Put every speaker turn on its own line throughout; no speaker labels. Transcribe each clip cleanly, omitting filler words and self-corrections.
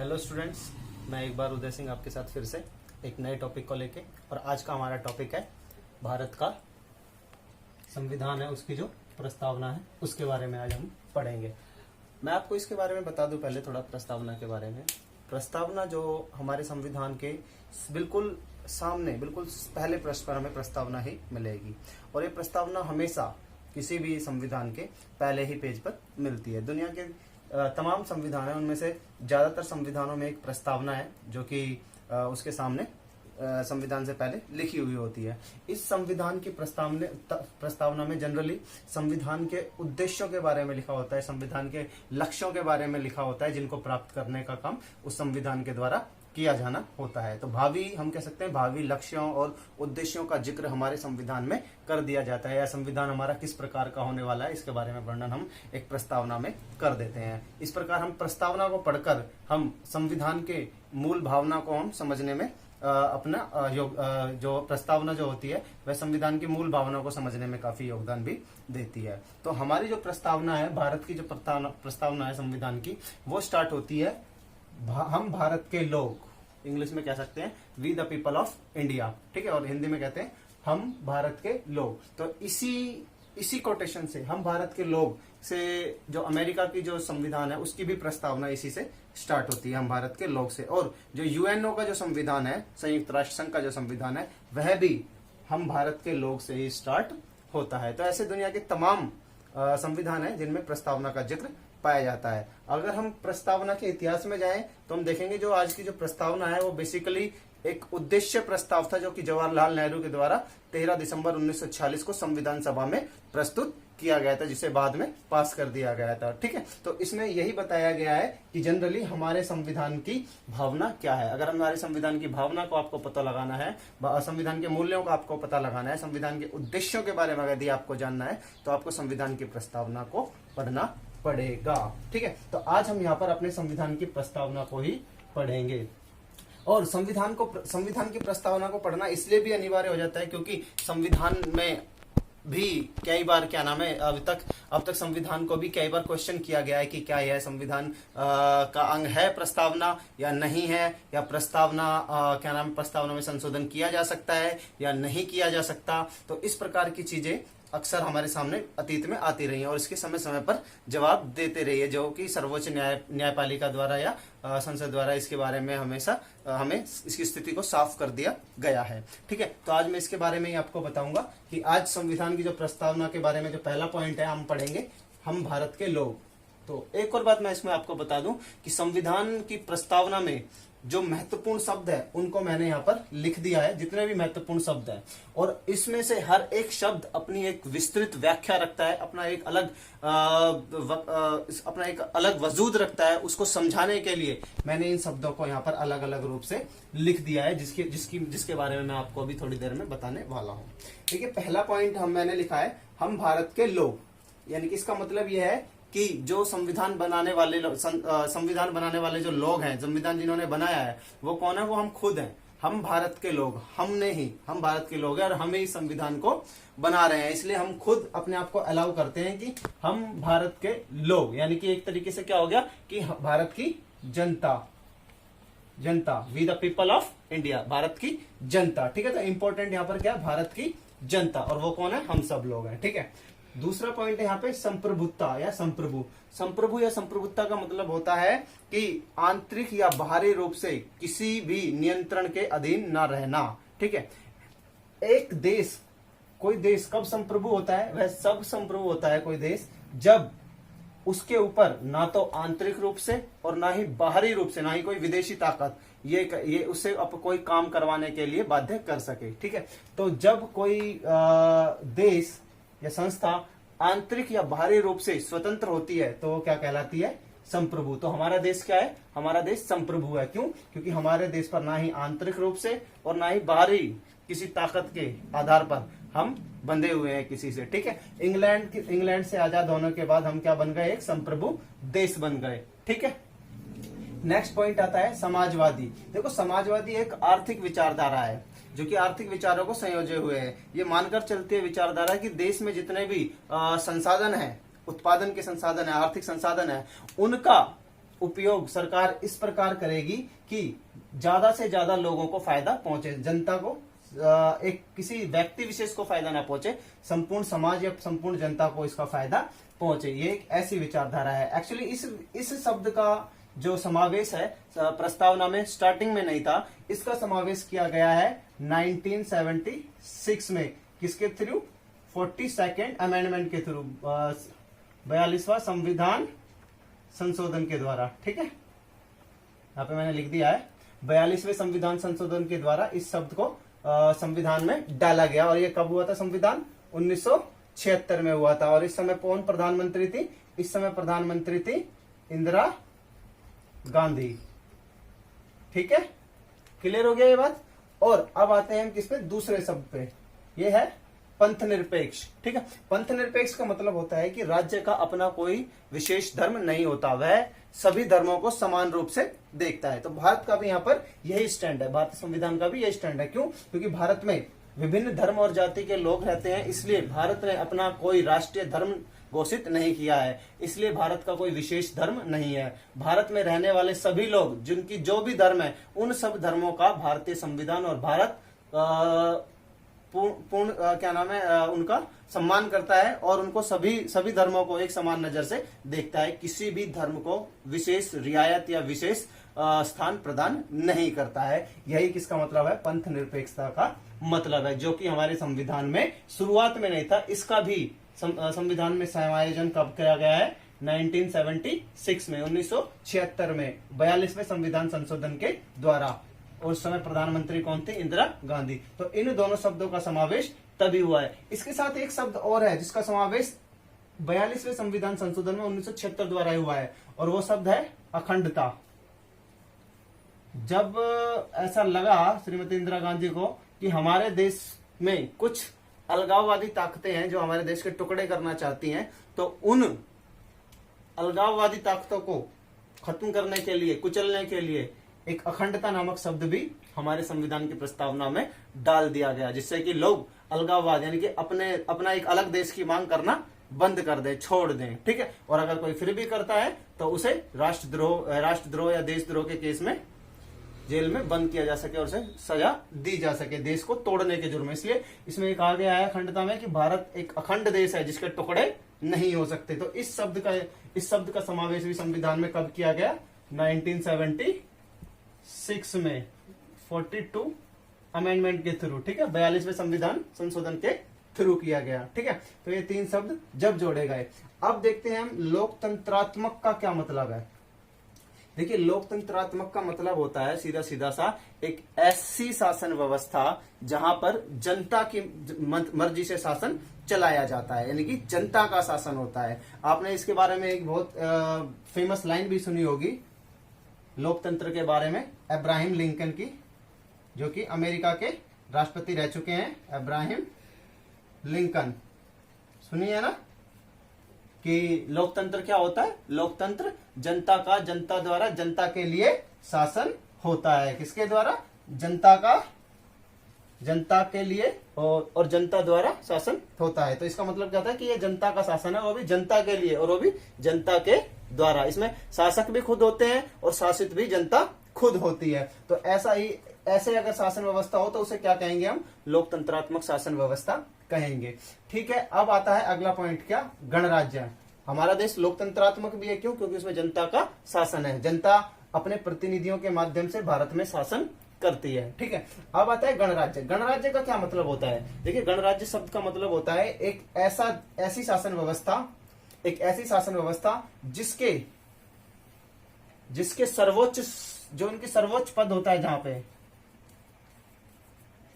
Hello students, मैं एक बार उदय सिंह आपके साथ फिर से एक नए टॉपिक को लेके। और आज का हमारा टॉपिक है भारत का संविधान है, उसकी जो प्रस्तावना है उसके बारे में आज हम पढ़ेंगे। मैं आपको इसके बारे में बता दूं पहले थोड़ा प्रस्तावना के बारे में। प्रस्तावना जो हमारे संविधान के बिल्कुल सामने, बिल्कुल पहले पृष्ठ पर हमें प्रस्तावना ही मिलेगी। और ये प्रस्तावना हमेशा किसी भी संविधान के पहले ही पेज पर मिलती है। दुनिया के तमाम संविधान है, उनमें से ज्यादातर संविधानों में एक प्रस्तावना है जो कि उसके सामने संविधान से पहले लिखी हुई होती है। इस संविधान की प्रस्तावना में जनरली संविधान के उद्देश्यों के बारे में लिखा होता है, संविधान के लक्ष्यों के बारे में लिखा होता है, जिनको प्राप्त करने का काम उस संविधान के द्वारा किया जाना होता है। तो भावी, हम कह सकते हैं भावी लक्ष्यों और उद्देश्यों का जिक्र हमारे संविधान में कर दिया जाता है, या संविधान हमारा किस प्रकार का होने वाला है इसके बारे में वर्णन हम एक प्रस्तावना में कर देते हैं। इस प्रकार हम प्रस्तावना को पढ़कर हम संविधान के मूल भावना को हम समझने में अपना जो प्रस्तावना जो होती है वह संविधान की मूल भावना को समझने में काफी योगदान भी देती है। तो हमारी जो प्रस्तावना है, भारत की जो प्रस्तावना है संविधान की, वो स्टार्ट होती है हम भारत के लोग, इंग्लिश में कह सकते हैं we the people of India, ठीक है, और हिंदी में कहते हैं हम भारत के लोग। तो इसी कोटेशन से, हम भारत के लोग से, जो अमेरिका की जो संविधान है उसकी भी प्रस्तावना इसी से स्टार्ट होती है, हम भारत के लोग से। और जो यूएनओ का जो संविधान है, संयुक्त राष्ट्र संघ का जो संविधान है, वह भी हम भारत के लोग से ही स्टार्ट होता है। तो ऐसे दुनिया के तमाम संविधान है जिनमें प्रस्तावना का जिक्र पाया जाता है। अगर हम प्रस्तावना के इतिहास में जाएं तो हम देखेंगे जो आज की जो प्रस्तावना है वो बेसिकली एक उद्देश्य प्रस्ताव था, जो कि जवाहरलाल नेहरू के द्वारा 13 दिसंबर 1946 को संविधान सभा में प्रस्तुत किया गया था, जिसे बाद में पास कर दिया गया था। ठीक है, तो इसमें यही बताया गया है कि जनरली हमारे संविधान की भावना क्या है। अगर हमारे संविधान की भावना को आपको पता लगाना है, संविधान के मूल्यों का आपको पता लगाना है, संविधान के उद्देश्यों के बारे में यदि आपको जानना है, तो आपको संविधान की प्रस्तावना को पढ़ना पड़ेगा। ठीक है, तो आज हम यहाँ पर अपने संविधान की प्रस्तावना को ही पढ़ेंगे। और संविधान की प्रस्तावना को पढ़ना इसलिए भी अनिवार्य हो जाता है क्योंकि संविधान में भी कई बार अब तक संविधान को भी कई बार क्वेश्चन किया गया है कि क्या यह संविधान का अंग है प्रस्तावना या नहीं है, या प्रस्तावना में संशोधन किया जा सकता है या नहीं किया जा सकता। तो इस प्रकार की चीजें अक्सर हमारे सामने अतीत में आती रही है और इसके समय समय पर जवाब देते रही है, जो कि सर्वोच्च न्यायपालिका द्वारा या संसद द्वारा इसके बारे में हमेशा हमें इसकी स्थिति को साफ कर दिया गया है। ठीक है, तो आज मैं इसके बारे में ही आपको बताऊंगा कि आज संविधान की जो प्रस्तावना के बारे में जो पहला पॉइंट है हम पढ़ेंगे, हम भारत के लोग। तो एक और बात मैं इसमें आपको बता दूं कि संविधान की प्रस्तावना में जो महत्वपूर्ण शब्द है उनको मैंने यहाँ पर लिख दिया है, जितने भी महत्वपूर्ण शब्द हैं, और इसमें से हर एक शब्द अपनी एक विस्तृत व्याख्या रखता है, अपना एक अलग वजूद रखता है। उसको समझाने के लिए मैंने इन शब्दों को यहाँ पर अलग अलग रूप से लिख दिया है, जिसके बारे में मैं आपको अभी थोड़ी देर में बताने वाला हूँ। ठीक है, पहला पॉइंट मैंने लिखा है हम भारत के लोग, यानी कि इसका मतलब यह है कि जो संविधान बनाने वाले जो लोग हैं, संविधान जिन्होंने बनाया है वो कौन है? वो हम खुद हैं, हम भारत के लोग। हम भारत के लोग हैं और हम ही संविधान को बना रहे हैं, इसलिए हम खुद अपने आप को अलाउ करते हैं कि हम भारत के लोग, यानी कि एक तरीके से क्या हो गया कि भारत की जनता, we the people of India, Bharat की जनता। ठीक है, तो इंपॉर्टेंट यहाँ पर क्या है? भारत की जनता, और वो कौन है? हम सब लोग हैं। ठीक है, दूसरा पॉइंट है यहाँ पे संप्रभुता या संप्रभु या संप्रभुता का मतलब होता है कि आंतरिक या बाहरी रूप से किसी भी नियंत्रण के अधीन न रहना। ठीक है, कोई देश कब संप्रभु होता है? वह सब संप्रभु होता है कोई देश जब उसके ऊपर ना तो आंतरिक रूप से और ना ही बाहरी रूप से, ना ही कोई विदेशी ताकत ये उससे कोई काम करवाने के लिए बाध्य कर सके। ठीक है, तो जब कोई देश या संस्था आंतरिक या बाहरी रूप से स्वतंत्र होती है तो वो क्या कहलाती है? संप्रभु। तो हमारा देश क्या है? हमारा देश संप्रभु है। क्यों? क्योंकि हमारे देश पर ना ही आंतरिक रूप से और ना ही बाहरी किसी ताकत के आधार पर हम बंधे हुए हैं किसी से। ठीक है, इंग्लैंड से आजाद होने के बाद हम क्या बन गए? एक संप्रभु देश बन गए। ठीक है, नेक्स्ट पॉइंट आता है समाजवादी। देखो, समाजवादी एक आर्थिक विचारधारा है जो कि आर्थिक विचारों को संयोजे हुए है। ये मानकर चलती है विचारधारा कि देश में जितने भी संसाधन है, उत्पादन के संसाधन है, आर्थिक संसाधन है, उनका उपयोग सरकार इस प्रकार करेगी कि ज्यादा से ज्यादा लोगों को फायदा पहुंचे, जनता को एक किसी व्यक्ति विशेष को फायदा ना पहुंचे, संपूर्ण समाज या संपूर्ण जनता को इसका फायदा पहुंचे। ये एक ऐसी विचारधारा है। एक्चुअली इस शब्द का जो समावेश है प्रस्तावना में स्टार्टिंग में नहीं था, इसका समावेश किया गया है 1976 में। किसके थ्रू? 42nd अमेंडमेंट के थ्रू, 42वां संविधान संशोधन के द्वारा। ठीक है, यहाँ पे मैंने लिख दिया है 42वें संविधान संशोधन के द्वारा इस शब्द को संविधान में डाला गया। और ये कब हुआ था? संविधान 1976 में हुआ था। और इस समय कौन प्रधानमंत्री थी? इस समय प्रधानमंत्री थी इंदिरा गांधी। ठीक है, क्लियर हो गया ये बात। और अब आते हैं हम किस पे? दूसरे शब्द पे। ये है पंथ निरपेक्ष। ठीक है, पंथ निरपेक्ष का मतलब होता है कि राज्य का अपना कोई विशेष धर्म नहीं होता, वह सभी धर्मों को समान रूप से देखता है। तो भारत का भी यहाँ पर यही स्टैंड है, भारतीय संविधान का भी यही स्टैंड है। क्यों? क्योंकि भारत में विभिन्न धर्म और जाति के लोग रहते हैं, इसलिए भारत ने अपना कोई राष्ट्रीय धर्म घोषित नहीं किया है, इसलिए भारत का कोई विशेष धर्म नहीं है। भारत में रहने वाले सभी लोग जिनकी जो भी धर्म है, उन सब धर्मों का भारतीय संविधान और भारत पूर्ण क्या नाम है उनका सम्मान करता है और उनको सभी धर्मों को एक समान नजर से देखता है। किसी भी धर्म को विशेष रियायत या विशेष स्थान प्रदान नहीं करता है। यही किसका मतलब है? पंथ निरपेक्षता का मतलब है, जो कि हमारे संविधान में शुरुआत में नहीं था। इसका भी संविधान में समायोजन कब किया गया है? 1976 में, 1976 में 42वें संविधान संशोधन के द्वारा। उस समय प्रधानमंत्री कौन थी? इंदिरा गांधी। तो इन दोनों शब्दों का समावेश तभी हुआ है। इसके साथ एक शब्द और है जिसका समावेश 42वें संविधान संशोधन में 1976 द्वारा हुआ है, और वो शब्द है अखंडता। जब ऐसा लगा श्रीमती इंदिरा गांधी को कि हमारे देश में कुछ अलगाववादी ताकतें हैं जो हमारे देश के टुकड़े करना चाहती हैं, तो उन अलगाववादी ताकतों को खत्म करने के लिए, कुचलने के लिए एक अखंडता नामक शब्द भी हमारे संविधान की प्रस्तावना में डाल दिया गया, जिससे कि लोग अलगाववाद यानी कि अपना एक अलग देश की मांग करना बंद कर दें, छोड़ दें। ठीक है, और अगर कोई फिर भी करता है तो उसे राष्ट्रद्रोह या देशद्रोह के केस में जेल में बंद किया जा सके और उसे सजा दी जा सके, देश को तोड़ने के जुर्म में। इसलिए इसमें कहा गया है अखंडता में कि भारत एक अखंड देश है जिसके टुकड़े नहीं हो सकते। तो इस शब्द का समावेश भी संविधान में कब किया गया? 1976 में 42 अमेंडमेंट के थ्रू। ठीक है, 42वें संविधान संशोधन के थ्रू किया गया। ठीक है, तो ये तीन शब्द जब जोड़े गए। अब देखते हैं हम लोकतंत्रात्मक का क्या मतलब है। देखिए, लोकतंत्रात्मक का मतलब होता है सीधा सा एक ऐसी शासन व्यवस्था जहां पर जनता की मर्जी से शासन चलाया जाता है, यानी कि जनता का शासन होता है। आपने इसके बारे में एक बहुत फेमस लाइन भी सुनी होगी लोकतंत्र के बारे में, अब्राहम लिंकन की, जो कि अमेरिका के राष्ट्रपति रह चुके हैं, अब्राहम लिंकन। सुनिए ना कि लोकतंत्र क्या होता है? लोकतंत्र जनता का, जनता द्वारा, जनता के लिए शासन होता है। किसके द्वारा? जनता का, जनता के लिए और जनता द्वारा शासन होता है। तो इसका मतलब क्या होता है कि ये जनता का शासन है, वो भी जनता के लिए और वो भी जनता के द्वारा। इसमें शासक भी खुद होते हैं और शासित भी जनता खुद होती है। तो ऐसे अगर शासन व्यवस्था हो तो उसे क्या कहेंगे हम? लोकतंत्रात्मक शासन व्यवस्था कहेंगे। ठीक है, अब आता है अगला पॉइंट, क्या? गणराज्य। हमारा देश लोकतंत्रात्मक भी है, क्यों? क्योंकि उसमें जनता का शासन है, जनता अपने प्रतिनिधियों के माध्यम से भारत में शासन करती है। ठीक है, अब आता है गणराज्य। गणराज्य का क्या मतलब होता है? देखिए, गणराज्य शब्द का मतलब होता है एक ऐसी शासन व्यवस्था जिसके सर्वोच्च, जो उनके सर्वोच्च पद होता है, जहां पे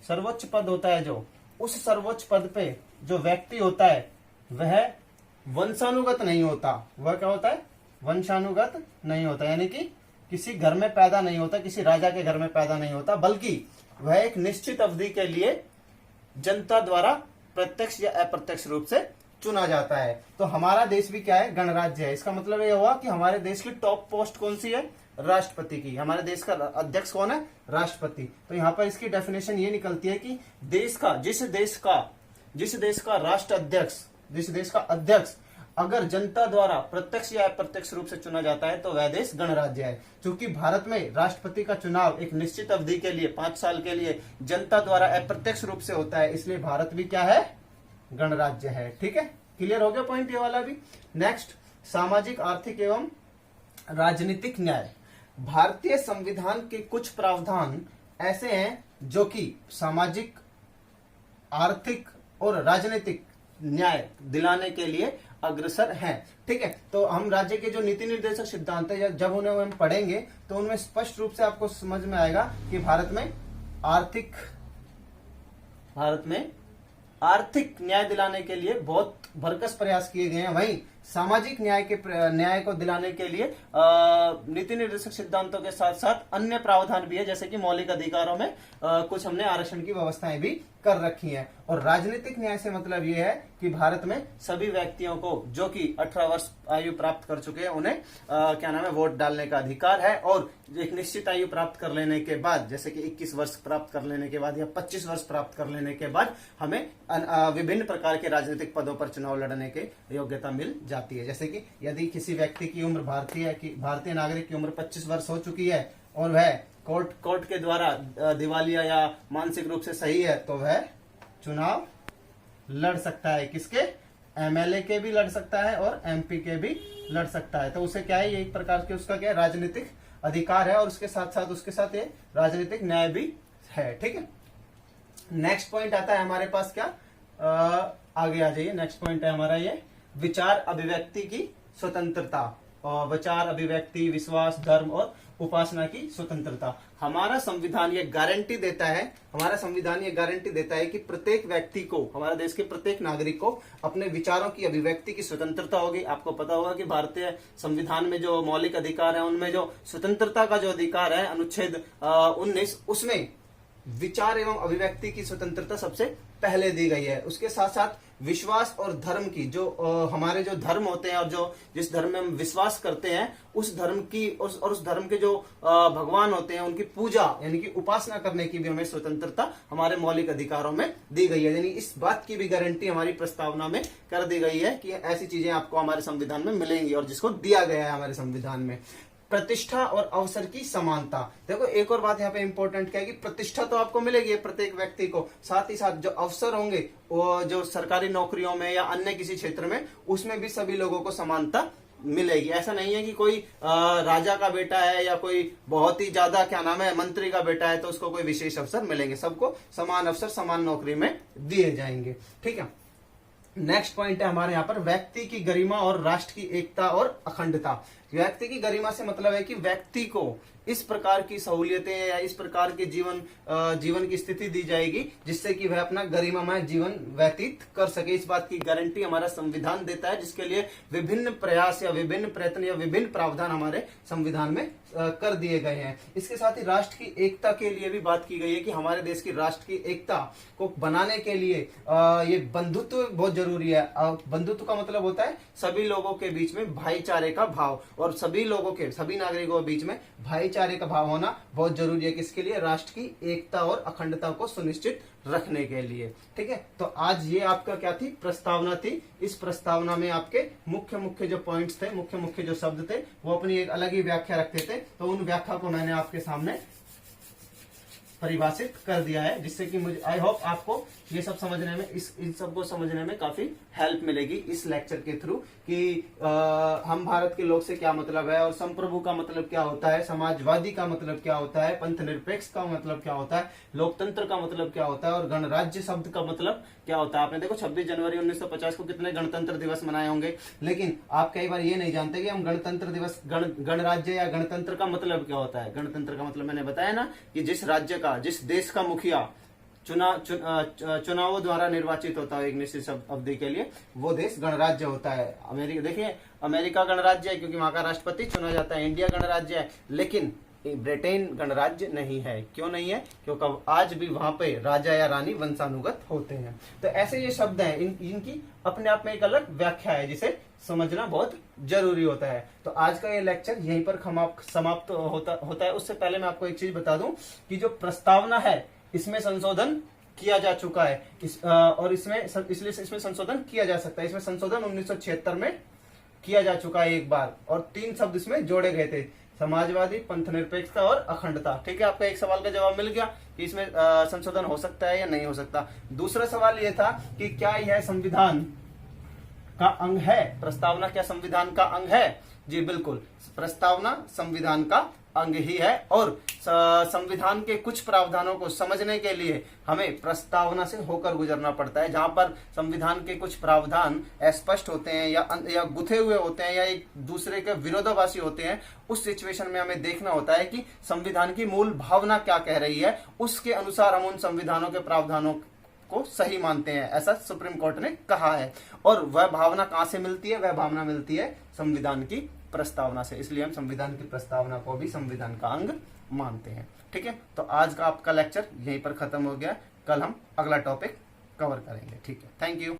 सर्वोच्च पद होता है, जो उस सर्वोच्च पद पे जो व्यक्ति होता है वह वंशानुगत नहीं होता। वह क्या होता है? वंशानुगत नहीं होता, यानी कि किसी घर में पैदा नहीं होता, किसी राजा के घर में पैदा नहीं होता, बल्कि वह एक निश्चित अवधि के लिए जनता द्वारा प्रत्यक्ष या अप्रत्यक्ष रूप से चुना जाता है। तो हमारा देश भी क्या है? गणराज्य है। इसका मतलब यह हुआ कि हमारे देश की टॉप पोस्ट कौन सी है? राष्ट्रपति की। हमारे देश का अध्यक्ष कौन है? राष्ट्रपति। तो यहाँ पर इसकी डेफिनेशन ये निकलती है कि जिस देश का राष्ट्र अध्यक्ष, जिस देश का अध्यक्ष अगर जनता द्वारा प्रत्यक्ष या अप्रत्यक्ष रूप से चुना जाता है तो वह देश गणराज्य है। क्योंकि भारत में राष्ट्रपति का चुनाव एक निश्चित अवधि के लिए 5 साल के लिए जनता द्वारा अप्रत्यक्ष रूप से होता है, इसलिए भारत भी क्या है, गणराज्य है। ठीक है, क्लियर हो गया पॉइंट ये वाला भी। नेक्स्ट, सामाजिक आर्थिक एवं राजनीतिक न्याय। भारतीय संविधान के कुछ प्रावधान ऐसे हैं जो कि सामाजिक, आर्थिक और राजनीतिक न्याय दिलाने के लिए अग्रसर हैं। ठीक है, तो हम राज्य के जो नीति निर्देशक सिद्धांत है जब उन्हें हम पढ़ेंगे तो उनमें स्पष्ट रूप से आपको समझ में आएगा कि भारत में आर्थिक न्याय दिलाने के लिए बहुत भरकस प्रयास किए गए हैं। वहीं सामाजिक न्याय को दिलाने के लिए नीति निर्देशक सिद्धांतों के साथ साथ अन्य प्रावधान भी है, जैसे कि मौलिक अधिकारों में कुछ हमने आरक्षण की व्यवस्थाएं भी कर रखी हैं। और राजनीतिक न्याय से मतलब ये है कि भारत में सभी व्यक्तियों को जो कि 18 वर्ष आयु प्राप्त कर चुके हैं उन्हें वोट डालने का अधिकार है। और एक निश्चित आयु प्राप्त कर लेने के बाद, जैसे कि 21 वर्ष प्राप्त कर लेने के बाद या 25 वर्ष प्राप्त कर लेने के बाद हमें विभिन्न प्रकार के राजनीतिक पदों पर चुनाव लड़ने की योग्यता मिल जाती है। जैसे कि यदि किसी व्यक्ति की उम्र भारतीय नागरिक की उम्र 25 वर्ष हो चुकी है और वह कोर्ट के द्वारा दिवालिया या मानसिक रूप से सही है तो वह चुनाव लड़ सकता है। किसके? एमएलए के भी लड़ सकता है और एमपी के भी लड़ सकता है। तो उसे क्या है, ये एक प्रकार के उसका क्या है, राजनीतिक अधिकार है और उसके साथ ये राजनीतिक न्याय भी है। ठीक है, नेक्स्ट पॉइंट आता है हमारे पास क्या, आगे आ जाइए। नेक्स्ट पॉइंट है हमारा ये विचार अभिव्यक्ति की स्वतंत्रता। और विचार अभिव्यक्ति, विश्वास, धर्म और उपासना की स्वतंत्रता। हमारा संविधान ये गारंटी देता है कि प्रत्येक व्यक्ति को, हमारे देश के प्रत्येक नागरिक को अपने विचारों की अभिव्यक्ति की स्वतंत्रता होगी। आपको पता होगा कि भारतीय संविधान में जो मौलिक अधिकार है उनमें जो स्वतंत्रता का जो अधिकार है अनुच्छेद 19, उसमें विचार एवं अभिव्यक्ति की स्वतंत्रता सबसे पहले दी गई है। उसके साथ साथ विश्वास और धर्म की, जो हमारे जो धर्म होते हैं और जो जिस धर्म में हम विश्वास करते हैं उस धर्म की उस धर्म के जो भगवान होते हैं उनकी पूजा यानी कि उपासना करने की भी हमें स्वतंत्रता हमारे मौलिक अधिकारों में दी गई है। यानी इस बात की भी गारंटी हमारी प्रस्तावना में कर दी गई है कि ऐसी चीजें आपको हमारे संविधान में मिलेंगी और जिसको दिया गया है हमारे संविधान में। प्रतिष्ठा और अवसर की समानता। देखो एक और बात यहाँ पे इंपॉर्टेंट क्या है कि प्रतिष्ठा तो आपको मिलेगी प्रत्येक व्यक्ति को, साथ ही साथ जो अवसर होंगे वो जो सरकारी नौकरियों में या अन्य किसी क्षेत्र में उसमें भी सभी लोगों को समानता मिलेगी। ऐसा नहीं है कि कोई राजा का बेटा है या कोई बहुत ही ज्यादा मंत्री का बेटा है तो उसको कोई विशेष अवसर मिलेंगे। सबको समान अवसर समान नौकरी में दिए जाएंगे। ठीक है, नेक्स्ट पॉइंट है हमारे यहाँ पर व्यक्ति की गरिमा और राष्ट्र की एकता और अखंडता। व्यक्ति की गरिमा से मतलब है कि व्यक्ति को इस प्रकार की सहूलियतें या इस प्रकार के जीवन की स्थिति दी जाएगी जिससे कि वह अपना गरिमामय जीवन व्यतीत कर सके। इस बात की गारंटी हमारा संविधान देता है, जिसके लिए विभिन्न प्रयास या विभिन्न प्रयत्न या विभिन्न प्रावधान हमारे संविधान में कर दिए गए हैं। इसके साथ ही राष्ट्र की एकता के लिए भी बात की गई है कि हमारे देश की राष्ट्र की एकता को बनाने के लिए ये बंधुत्व बहुत जरूरी है। बंधुत्व का मतलब होता है सभी लोगों के बीच में भाईचारे का भाव, और सभी नागरिकों के बीच में भाईचारे का भाव होना बहुत जरूरी है। किसके लिए? राष्ट्र की एकता और अखंडता को सुनिश्चित रखने के लिए। ठीक है, तो आज ये आपका क्या थी, प्रस्तावना थी। इस प्रस्तावना में आपके मुख्य जो पॉइंट्स थे, मुख्य जो शब्द थे, वो अपनी एक अलग ही व्याख्या रखते थे। तो उन व्याख्या को मैंने आपके सामने परिभाषित कर दिया है, जिससे कि मुझे आई होप आपको ये सब समझने में, इन सबको समझने में काफी हेल्प मिलेगी इस लेक्चर के थ्रू कि हम भारत के लोग से क्या मतलब है, और संप्रभु का मतलब क्या होता है, समाजवादी का मतलब क्या होता है, पंथ निरपेक्ष का मतलब क्या होता है, लोकतंत्र का मतलब क्या होता है, और गणराज्य शब्द का मतलब क्या होता है। आपने देखो 26 जनवरी 1950 को कितने गणतंत्र दिवस मनाए होंगे, लेकिन आप कई बार ये नहीं जानते कि हम गणतंत्र दिवस, गणराज्य या गणतंत्र का मतलब क्या होता है। गणतंत्र का मतलब मैंने बताया ना कि जिस राज्य का, जिस देश का मुखिया चुनावों द्वारा निर्वाचित होता है एक निश्चित अवधि के लिए, वो देश गणराज्य होता है। अमेरिका देखिए, अमेरिका गणराज्य है क्योंकि वहां का राष्ट्रपति चुना जाता है। इंडिया गणराज्य है, लेकिन ब्रिटेन गणराज्य नहीं है। क्यों नहीं है? क्योंकि आज भी वहां पे राजा या रानी वंशानुगत होते हैं। तो ऐसे ये शब्द हैं, इनकी अपने आप में एक अलग व्याख्या है जिसे समझना बहुत जरूरी होता है। तो आज का ये लेक्चर यहीं पर समाप्त होता है। उससे पहले मैं आपको एक चीज बता दूं कि जो प्रस्तावना है इसमें संशोधन किया जा चुका है और इसमें इसलिए इसमें संशोधन किया जा सकता है। इसमें संशोधन 1976 में किया जा चुका है एक बार, और 3 शब्द इसमें जोड़े गए थे, समाजवादी, पंथ निरपेक्षता और अखंडता। ठीक है, आपका एक सवाल का जवाब मिल गया कि इसमें संशोधन हो सकता है या नहीं हो सकता। दूसरा सवाल यह था कि क्या यह संविधान का अंग है? प्रस्तावना क्या संविधान का अंग है? जी बिल्कुल, प्रस्तावना संविधान का अंग ही है, और संविधान के कुछ प्रावधानों को समझने के लिए हमें प्रस्तावना से होकर गुजरना पड़ता है। जहां पर संविधान के कुछ प्रावधान अस्पष्ट होते हैं या गुथे हुए होते हैं या एक दूसरे के विरोधाभासी होते हैं, उस सिचुएशन में हमें देखना होता है कि संविधान की मूल भावना क्या कह रही है, उसके अनुसार हम उन संविधानों के प्रावधानों को सही मानते हैं, ऐसा सुप्रीम कोर्ट ने कहा है। और वह भावना कहां से मिलती है? वह भावना मिलती है संविधान की प्रस्तावना से। इसलिए हम संविधान की प्रस्तावना को भी संविधान का अंग मानते हैं। ठीक है, तो आज का आपका लेक्चर यहीं पर खत्म हो गया। कल हम अगला टॉपिक कवर करेंगे। ठीक है, थैंक यू।